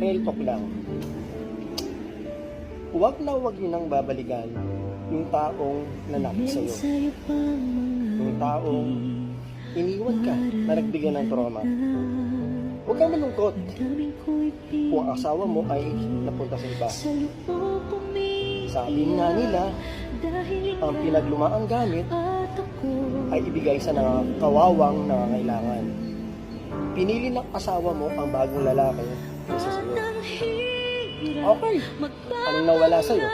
real talk lang. Huwag na huwag niyo nang babalikan yung taong nanakit sa'yo. Yung taong iniwan ka na nagbigay ng trauma. Huwag kang malungkot kung ang asawa mo ay napunta sa iba. Sabi nga nila, ang pinaglumaang gamit ay ibigay sa kawawang nangangailangan. Pinili ng asawa mo ang bagong lalaki kaysa sa'yo. Okay, anong nawala sa'yo?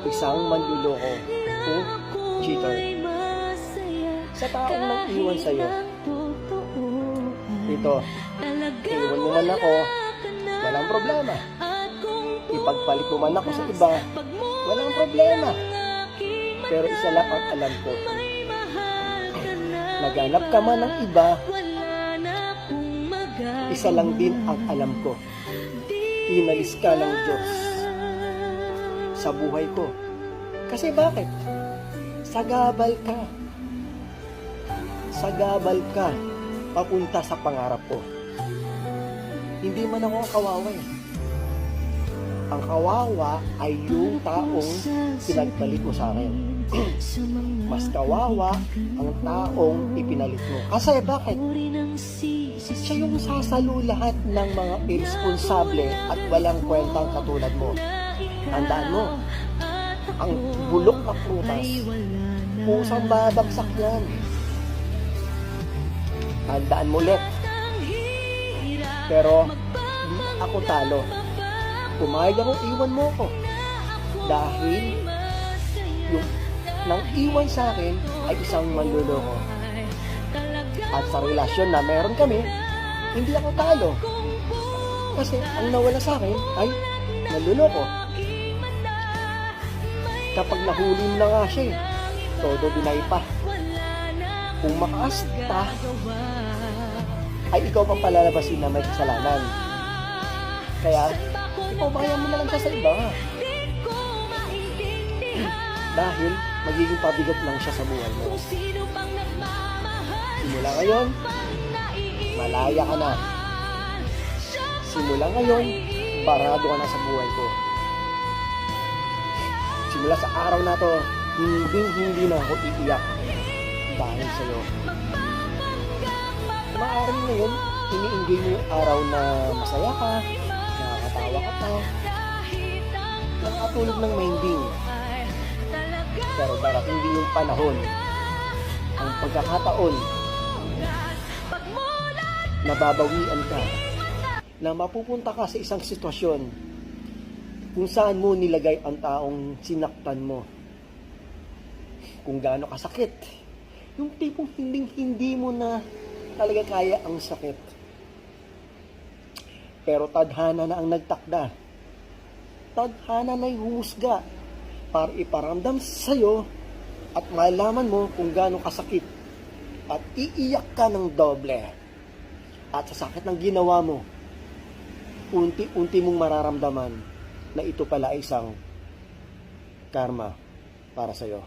Isang manluloko o cheater. Sa taong nang iwan sa'yo, ito, iwan mo man ako, walang problema. Ipagpalit mo man ako sa iba, walang problema. Pero isa lang ang alam ko, naghanap ka man ng iba, isa lang din ang alam ko, inalis ka ng Diyos sa buhay ko. Kasi bakit? Sagabal ka. Sagabal ka papunta sa pangarap ko. Hindi man ako ang kawawa eh. Ang kawawa ay yung taong pinagpalit mo sa akin. Mas kawawa ang taong ipinalit mo. Kasi bakit? Siya yung sasalo lahat ng mga irresponsable at walang kwentang katulad mo. Tandaan mo, ang bulok na prutas, pusang babagsak yan. Tandaan mo ulit. Pero, di ako talo. Pumayag akong iwan mo ko. Dahil, yung nang iwan sa akin ay isang manluloko. At sa relasyon na meron kami, hindi ako talo. Kasi ang nawala sa akin ay manluloko. Kapag nahuli na nga siya eh, todo binay pa. Kung makaasta, ay ikaw pang palalabasin na may kasalanan. Kaya, ipabayan mo na lang siya sa iba. Dahil, magiging pabigat lang siya sa buhay mo. Simula ngayon, malaya ka na. Simula ngayon, barado ka na sa buhay ko. Simula sa araw na to, hindi na ako iiyak dahil sa'yo. Maaaring ngayon, ini-enjoy mo yung araw na masaya ka, nakakatawa ka pa, nakatulog ng mahimbing. Pero darating din yung panahon, ang pagkakataon, nababawian ka, na mapupunta ka sa isang sitwasyon kung saan mo nilagay ang taong sinaktan mo. Kung gaano kasakit. Yung tipong hindi mo na talaga kaya ang sakit. Pero tadhana na ang nagtakda. Tadhana na yung humusga para iparamdam sa'yo at malaman mo kung gaano kasakit. At iiyak ka ng doble. At sa sakit ng ginawa mo, unti-unti mong mararamdaman na ito pala ay isang karma para sa'yo.